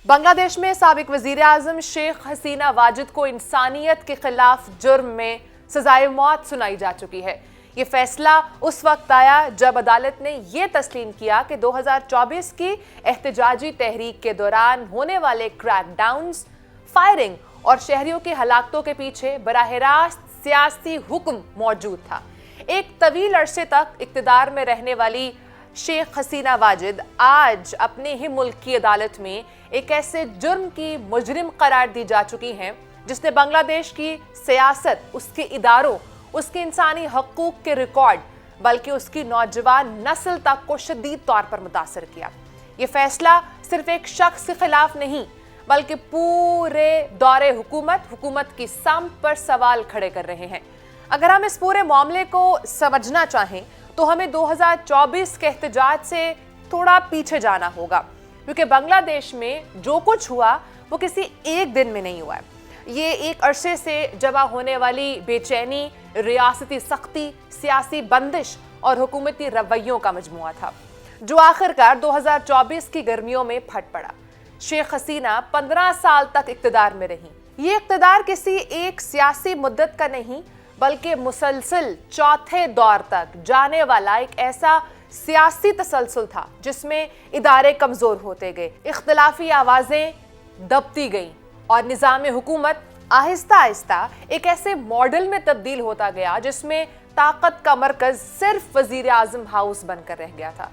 बांग्लादेश में साबिक वजीर आजम शेख हसीना वाजिद को इंसानियत के खिलाफ जुर्म में सजाए मौत सुनाई जा चुकी है। ये फैसला उस वक्त आया जब अदालत ने ये तस्लीम किया कि 2024 की एहतजाजी तहरीक के दौरान होने वाले क्रैकडाउन्स, फायरिंग और शहरियों की हलाकतों के पीछे बराह रास्त सियासी हुक्म मौजूद था। एक तवील अरसे तक इक्तदार में रहने वाली शेख हसीना वाजिद आज अपने ही मुल्क की अदालत में एक ऐसे जुर्म की मुजरिम करार दी जा चुकी हैं जिसने बांग्लादेश की सियासत, उसके इदारों, उसके इंसानी हकूक के रिकॉर्ड, बल्कि उसकी नौजवान नस्ल तक को शदीद तौर पर मुतासर किया। ये फैसला सिर्फ एक शख्स के खिलाफ नहीं बल्कि पूरे दौरे हुकूमत की समत पर सवाल खड़े कर रहे हैं। अगर हम इस पूरे मामले को समझना चाहें तो हमें 2024 के एहतजाज से थोड़ा पीछे जाना होगा, क्योंकि बांग्लादेश में जो कुछ हुआ वो किसी एक दिन में नहीं हुआ है। ये एक अरसे से जमा होने वाली बेचैनी, रियासती सख्ती, सियासी बंदिश और हुकूमती रवैयों का मजमुआ था जो आखिरकार 2024 की गर्मियों में फट पड़ा। शेख हसीना 15 साल तक इक्तदार में रही। ये इक्तदार किसी एक सियासी मुद्दत का नहीं बल्कि मुसलसल चौथे दौर तक जाने वाला एक ऐसा सियासी तसलसल था जिसमें इदारे कमजोर होते गए, इख्तिलाफी आवाजें दबती गईं और निज़ाम हुकूमत आहिस्ता आहिस्ता एक ऐसे मॉडल में तब्दील होता गया जिसमें ताकत का मरकज सिर्फ वजीर आजम हाउस बनकर रह गया था।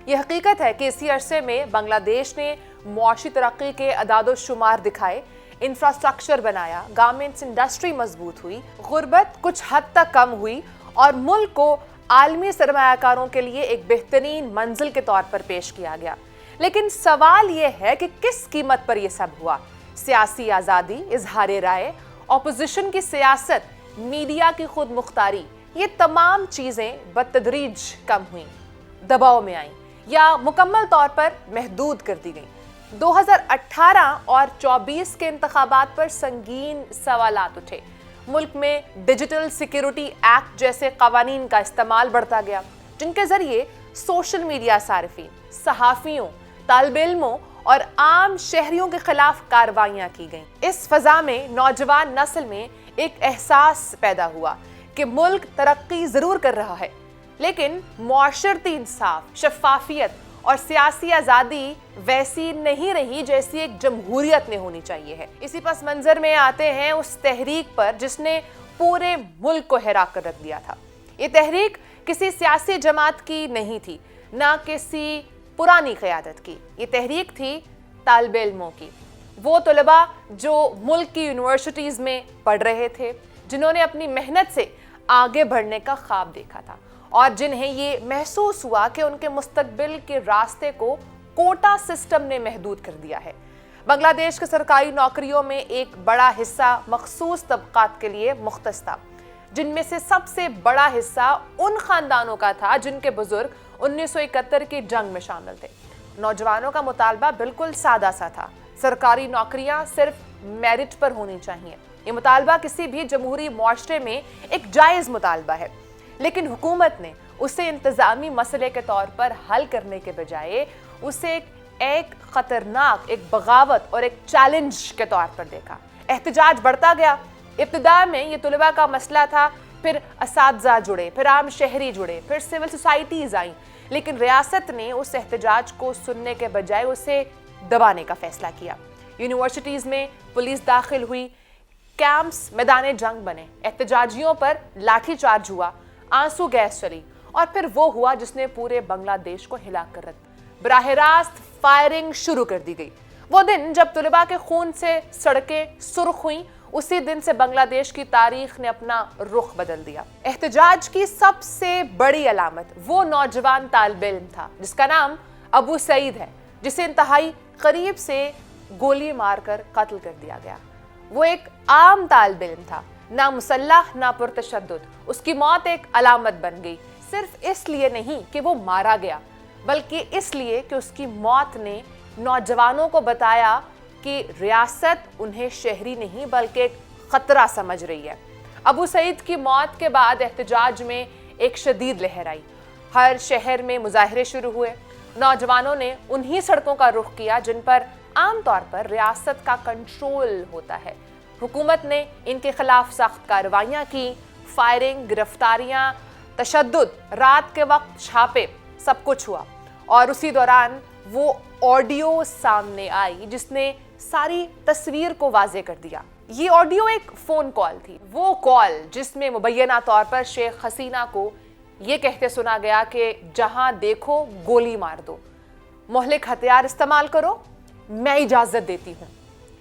यह हकीकत है कि इसी अरसे में बांग्लादेश ने मुआशी तरक्की के अदाद शुमार दिखाए, इंफ्रास्ट्रक्चर बनाया, गारमेंट्स इंडस्ट्री मजबूत हुई, गुर्बत कुछ हद तक कम हुई और मुल्क को आलमी सरमायाकारों के लिए एक बेहतरीन मंजिल के तौर पर पेश किया गया। लेकिन सवाल यह है कि किस कीमत पर यह सब हुआ? सियासी आज़ादी, इजहार राय, ऑपोजिशन की सियासत, मीडिया की खुद मुख्तारी, ये तमाम चीज़ें बतदरीज कम हुई, दबाव में आईं या मुकम्मल तौर पर महदूद कर दी गईं। 2018 और 24 के इंतखाबात पर संगीन सवालात उठे। मुल्क में डिजिटल सिक्योरिटी एक्ट जैसे कवानीन का इस्तेमाल बढ़ता गया जिनके जरिए सोशल मीडिया सारिफीन, सहाफ़ियों, तालिब इल्मों और आम शहरियों के खिलाफ कार्रवाइयां की गईं। इस फजा में नौजवान नस्ल में एक एहसास पैदा हुआ कि मुल्क तरक्की जरूर कर रहा है लेकिन मुआशरती इंसाफ, शफाफियत और सियासी आज़ादी वैसी नहीं रही जैसी एक जमहूरियत में होनी चाहिए है। इसी पस मंजर में आते हैं उस तहरीक पर जिसने पूरे मुल्क को हैरान कर रख दिया था। ये तहरीक किसी सियासी जमात की नहीं थी, ना किसी पुरानी क़यादत की। ये तहरीक थी तालिब इल्मों की, वो तलबा जो मुल्क की यूनिवर्सिटीज़ में पढ़ रहे थे, जिन्होंने अपनी मेहनत से आगे बढ़ने का ख्वाब देखा था और जिन्हें ये महसूस हुआ कि उनके मुस्तकबिल के रास्ते को कोटा सिस्टम ने महदूद कर दिया है। बांग्लादेश के सरकारी नौकरियों में एक बड़ा हिस्सा मखसूस तबकात के लिए मुख्तस था, जिनमें से सबसे बड़ा हिस्सा उन खानदानों का था जिनके बुजुर्ग 1971 की जंग में शामिल थे। नौजवानों का मुतालबा बिल्कुल सादा सा था, सरकारी नौकरियां सिर्फ मेरिट पर होनी चाहिए। ये मुतालबा किसी भी जमहूरी मुआशरे में एक जायज़ मुतालबा है, लेकिन हुकूमत ने उसे इंतज़ामी मसले के तौर पर हल करने के बजाय उसे एक खतरनाक, एक बगावत और एक चैलेंज के तौर पर देखा। एहतजाज बढ़ता गया। इब्तिदा में ये तुलबा का मसला था, फिर असातिज़ा जुड़े, फिर आम शहरी जुड़े, फिर सिविल सोसाइटीज़ आईं, लेकिन रियासत ने उस एहतजाज को सुनने के बजाय उसे दबाने का फैसला किया। यूनिवर्सिटीज़ में पुलिस दाखिल हुई, कैंप्स मैदान जंग बने, एहतजाजियों पर लाठीचार्ज हुआ, आंसू गैस चली और फिर वो हुआ जिसने पूरे बांग्लादेश को हिला कर रख दिया। बराह रास्त फायरिंग शुरू कर दी गई। वो दिन जब तुलबा के खून से सड़कें सुर्ख हुईं, उसी दिन से बांग्लादेश की तारीख ने अपना रुख बदल दिया। एहतजाज की सबसे बड़ी अलामत वो नौजवान तालिब इल्म था जिसका नाम अबू सईद है, जिसे इंतहाई करीब से गोली मारकर कत्ल कर दिया गया। वो एक आम तालिब इल्म था, ना मुसल्लह ना पुरतशद्दुद। उसकी मौत एक अलामत बन गई, सिर्फ इसलिए नहीं कि वो मारा गया बल्कि इसलिए कि उसकी मौत ने नौजवानों को बताया कि रियासत उन्हें शहरी नहीं बल्कि एक खतरा समझ रही है। अबू सईद की मौत के बाद एहतजाज में एक शदीद लहर आई। हर शहर में मुजाहरे शुरू हुए। नौजवानों ने उन्हीं सड़कों का रुख किया जिन पर आम तौर पर रियासत का कंट्रोल होता है। हुकूमत ने इनके खिलाफ सख्त कार्रवाइयां की, फायरिंग, गिरफ्तारियां, तशद्दुद, रात के वक्त छापे, सब कुछ हुआ। और उसी दौरान वो ऑडियो सामने आई जिसने सारी तस्वीर को वाजे कर दिया। ये ऑडियो एक फोन कॉल थी, वो कॉल जिसमें मुबैना तौर पर शेख हसीना को ये कहते सुना गया कि जहां देखो गोली मार दो, मुहलिक हथियार इस्तेमाल करो, मैं इजाजत देती हूं।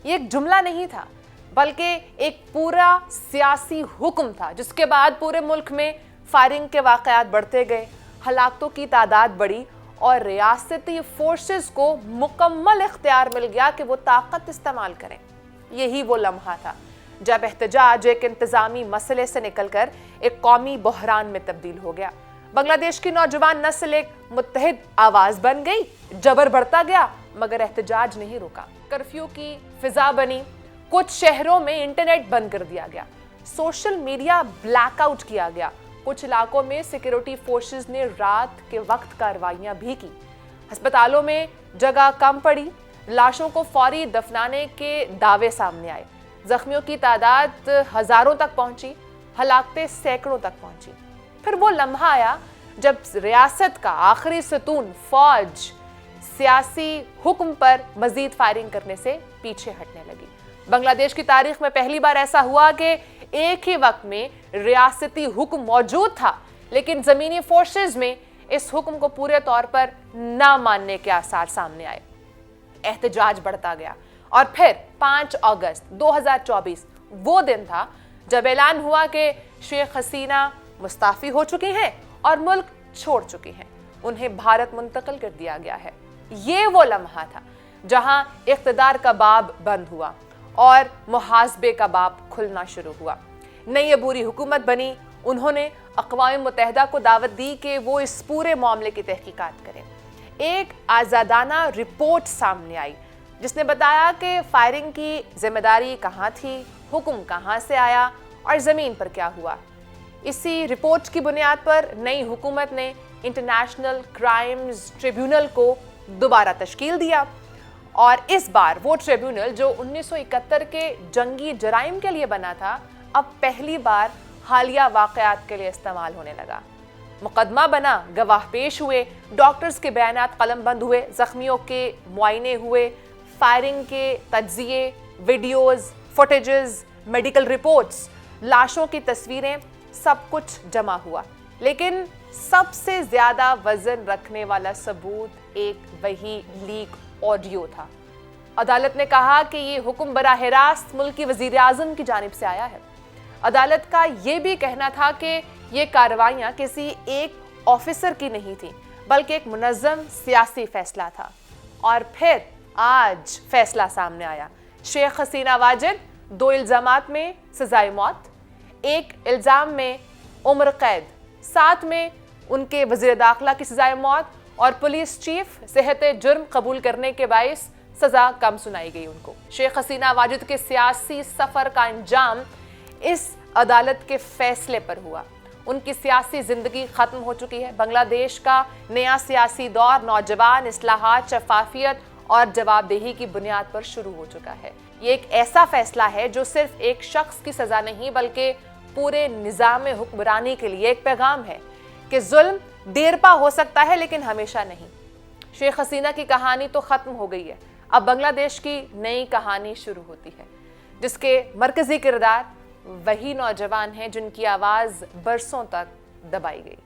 ये एक जुमला नहीं था बल्कि एक पूरा सियासी हुक्म था, जिसके बाद पूरे मुल्क में फायरिंग के वाकयात बढ़ते गए, हलाकतों की तादाद बढ़ी और रियासती फोर्सेस को मुकम्मल इख्तियार मिल गया कि वो ताकत इस्तेमाल करें। यही वो लम्हा था जब एहतजाज एक इंतजामी मसले से निकलकर एक कौमी बहरान में तब्दील हो गया। बांग्लादेश की नौजवान नस्ल एक मुत्तहिद आवाज बन गई, जबर बढ़ता गया मगर एहतजाज नहीं रुका। कर्फ्यू की फिजा बनी, कुछ शहरों में इंटरनेट बंद कर दिया गया, सोशल मीडिया ब्लैकआउट किया गया, कुछ इलाकों में सिक्योरिटी फोर्सेस ने रात के वक्त कार्रवाइयां भी की। अस्पतालों में जगह कम पड़ी, लाशों को फौरी दफनाने के दावे सामने आए, जख्मियों की तादाद हजारों तक पहुंची, हलाकतें सैकड़ों तक पहुंची। फिर वो लम्हा आया जब रियासत का आखिरी सतून फौज सियासी हुक्म पर मजीद फायरिंग करने से पीछे हटने लगी। बांग्लादेश की तारीख में पहली बार ऐसा हुआ कि एक ही वक्त में रियासती हुक्म मौजूद था लेकिन जमीनी फोर्सेस में इस हुक्म को पूरे तौर पर ना मानने के आसार सामने आए। एहतजाज बढ़ता गया और फिर 5 अगस्त 2024 वो दिन था जब ऐलान हुआ कि शेख हसीना मुस्ताफी हो चुकी हैं और मुल्क छोड़ चुकी हैं, उन्हें भारत मुंतकिल कर दिया गया है। ये वो लम्हा था जहां इख्तिदार का बाब बंद हुआ और मुहासबे का बाब खुलना शुरू हुआ। नई अबूरी हुकूमत बनी, उन्होंने अक़वाम मुत्तहिदा को दावत दी कि वो इस पूरे मामले की तहकीकात करें। एक आज़ादाना रिपोर्ट सामने आई जिसने बताया कि फायरिंग की जिम्मेदारी कहाँ थी, हुक्म कहाँ से आया और ज़मीन पर क्या हुआ। इसी रिपोर्ट की बुनियाद पर नई हुकूमत ने इंटरनेशनल क्राइम्स ट्रिब्यूनल को दोबारा तश्कील दिया और इस बार वो ट्रिब्यूनल जो 1971 के जंगी जराइम के लिए बना था, अब पहली बार हालिया वाक़यात के लिए इस्तेमाल होने लगा। मुकदमा बना, गवाह पेश हुए, डॉक्टर्स के बयानात कलमबंद हुए, जख्मियों के मुआयने हुए, फायरिंग के तज्जिए, वीडियोज़, फुटेजेस, मेडिकल रिपोर्ट्स, लाशों की तस्वीरें, सब कुछ जमा हुआ। लेकिन सबसे ज़्यादा वजन रखने वाला सबूत एक वही लीक ऑडियो था। अदालत ने कहा कि ये हुक्म बराह रास्त मुल्की वज़ीर आज़म की जानिब से आया है। अदालत का ये भी कहना था कि ये कार्रवाइयाँ किसी एक ऑफिसर की नहीं थी बल्कि एक मुनज़्ज़म सियासी फैसला था। और फिर आज फैसला सामने आया। शेख हसीना वाजिद 2 इल्ज़ामात में सज़ाए मौत, एक इल्ज़ाम में उम्र कैद, साथ में उनके वज़ीर दाखिला की सज़ाए मौत और पुलिस चीफ सेहत जुर्म कबूल करने के बाइस सज़ा कम सुनाई गई उनको। शेख हसीना वाजिद के सियासी सफ़र का अंजाम इस अदालत के फैसले पर हुआ। उनकी सियासी ज़िंदगी ख़त्म हो चुकी है। बांग्लादेश का नया सियासी दौर नौजवान, इस्लाहात, शफाफियत और जवाबदेही की बुनियाद पर शुरू हो चुका है। ये एक ऐसा फैसला है जो सिर्फ एक शख्स की सज़ा नहीं बल्कि पूरे निज़ाम हुक्मरानी के लिए एक पैगाम है कि जुल्म देरपा हो सकता है लेकिन हमेशा नहीं। शेख हसीना की कहानी तो ख़त्म हो गई है, अब बांग्लादेश की नई कहानी शुरू होती है जिसके मरकज़ी किरदार वही नौजवान हैं जिनकी आवाज़ बरसों तक दबाई गई।